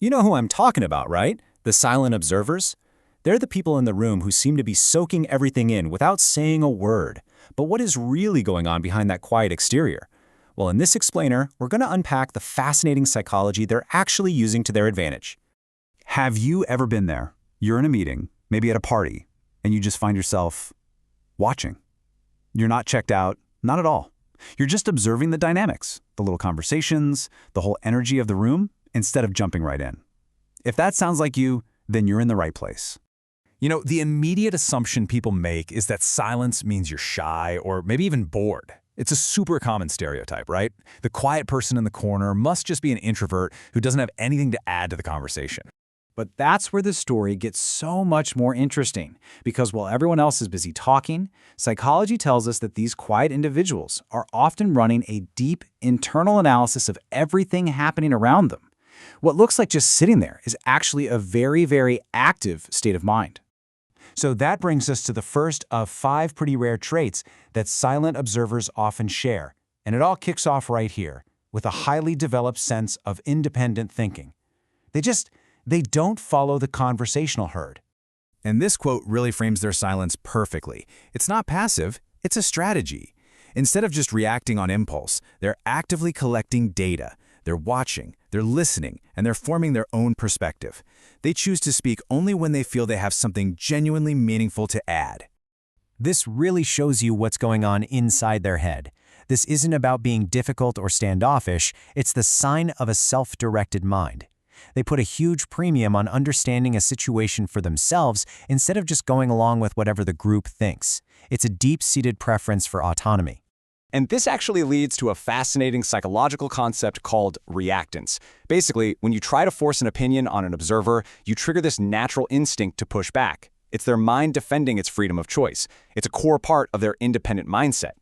You know who I'm talking about, right? The silent observers? They're the people in the room who seem to be soaking everything in without saying a word. But what is really going on behind that quiet exterior? Well, in this explainer, we're going to unpack the fascinating psychology they're actually using to their advantage. Have you ever been there? You're in a meeting, maybe at a party, and you just find yourself watching. You're not checked out, not at all. You're just observing the dynamics, the little conversations, the whole energy of the room, instead of jumping right in. If that sounds like you, then you're in the right place. You know, the immediate assumption people make is that silence means you're shy or maybe even bored. It's a super common stereotype, right? The quiet person in the corner must just be an introvert who doesn't have anything to add to the conversation. But that's where the story gets so much more interesting, because while everyone else is busy talking, psychology tells us that these quiet individuals are often running a deep internal analysis of everything happening around them. What looks like just sitting there is actually a very, very active state of mind. So that brings us to the first of 5 pretty rare traits that silent observers often share. And it all kicks off right here, with a highly developed sense of independent thinking. They don't follow the conversational herd. And this quote really frames their silence perfectly. It's not passive, it's a strategy. Instead of just reacting on impulse, they're actively collecting data. They're watching, they're listening, and they're forming their own perspective. They choose to speak only when they feel they have something genuinely meaningful to add. This really shows you what's going on inside their head. This isn't about being difficult or standoffish, it's the sign of a self-directed mind. They put a huge premium on understanding a situation for themselves instead of just going along with whatever the group thinks. It's a deep-seated preference for autonomy. And this actually leads to a fascinating psychological concept called reactance. Basically, when you try to force an opinion on an observer, you trigger this natural instinct to push back. It's their mind defending its freedom of choice. It's a core part of their independent mindset.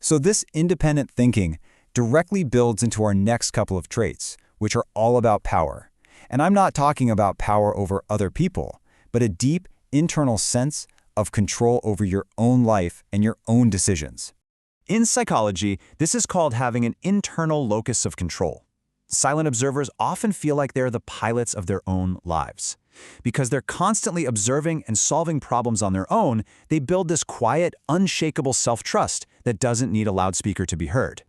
So this independent thinking directly builds into our next couple of traits, which are all about power. And I'm not talking about power over other people, but a deep internal sense of control over your own life and your own decisions. In psychology, this is called having an internal locus of control. Silent observers often feel like they're the pilots of their own lives. Because they're constantly observing and solving problems on their own, they build this quiet, unshakable self-trust that doesn't need a loudspeaker to be heard.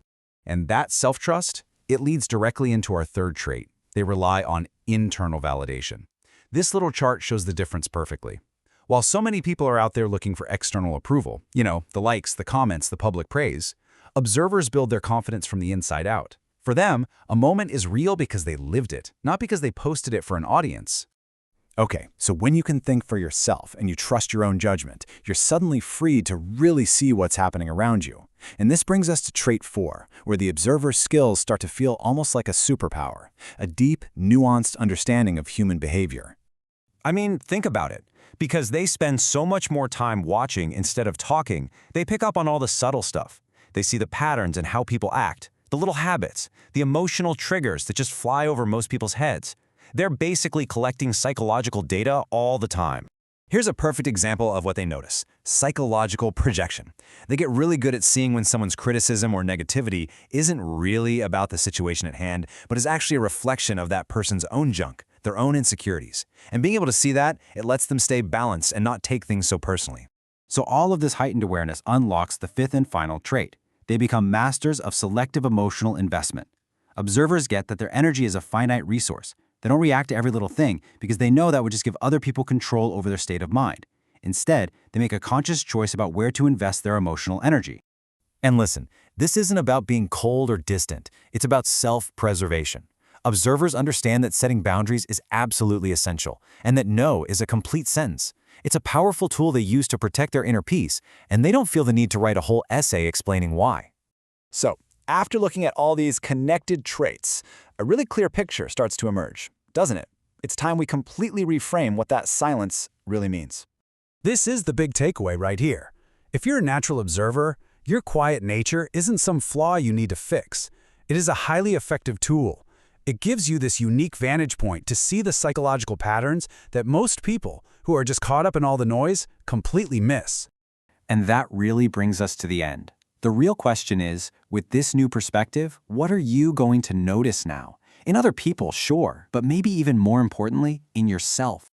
And that self-trust, it leads directly into our third trait. They rely on internal validation. This little chart shows the difference perfectly. While so many people are out there looking for external approval, the likes, the comments, the public praise, observers build their confidence from the inside out. For them, a moment is real because they lived it, not because they posted it for an audience. Okay, so when you can think for yourself and you trust your own judgment, you're suddenly free to really see what's happening around you. And this brings us to trait 4, where the observer's skills start to feel almost like a superpower, a deep, nuanced understanding of human behavior. I mean, think about it. Because they spend so much more time watching instead of talking, they pick up on all the subtle stuff. They see the patterns and how people act, the little habits, the emotional triggers that just fly over most people's heads. They're basically collecting psychological data all the time. Here's a perfect example of what they notice: psychological projection. They get really good at seeing when someone's criticism or negativity isn't really about the situation at hand, but is actually a reflection of that person's own junk, their own insecurities. And being able to see that, it lets them stay balanced and not take things so personally. So all of this heightened awareness unlocks the 5th and final trait. They become masters of selective emotional investment. Observers get that their energy is a finite resource. They don't react to every little thing because they know that would just give other people control over their state of mind. Instead, they make a conscious choice about where to invest their emotional energy. And listen, this isn't about being cold or distant. It's about self-preservation. Observers understand that setting boundaries is absolutely essential, and that no is a complete sentence. It's a powerful tool they use to protect their inner peace, and they don't feel the need to write a whole essay explaining why. So, after looking at all these connected traits, a really clear picture starts to emerge, doesn't it? It's time we completely reframe what that silence really means. This is the big takeaway right here. If you're a natural observer, your quiet nature isn't some flaw you need to fix. It is a highly effective tool. It gives you this unique vantage point to see the psychological patterns that most people, who are just caught up in all the noise, completely miss. And that really brings us to the end. The real question is, with this new perspective, what are you going to notice now? In other people, sure, but maybe even more importantly, in yourself.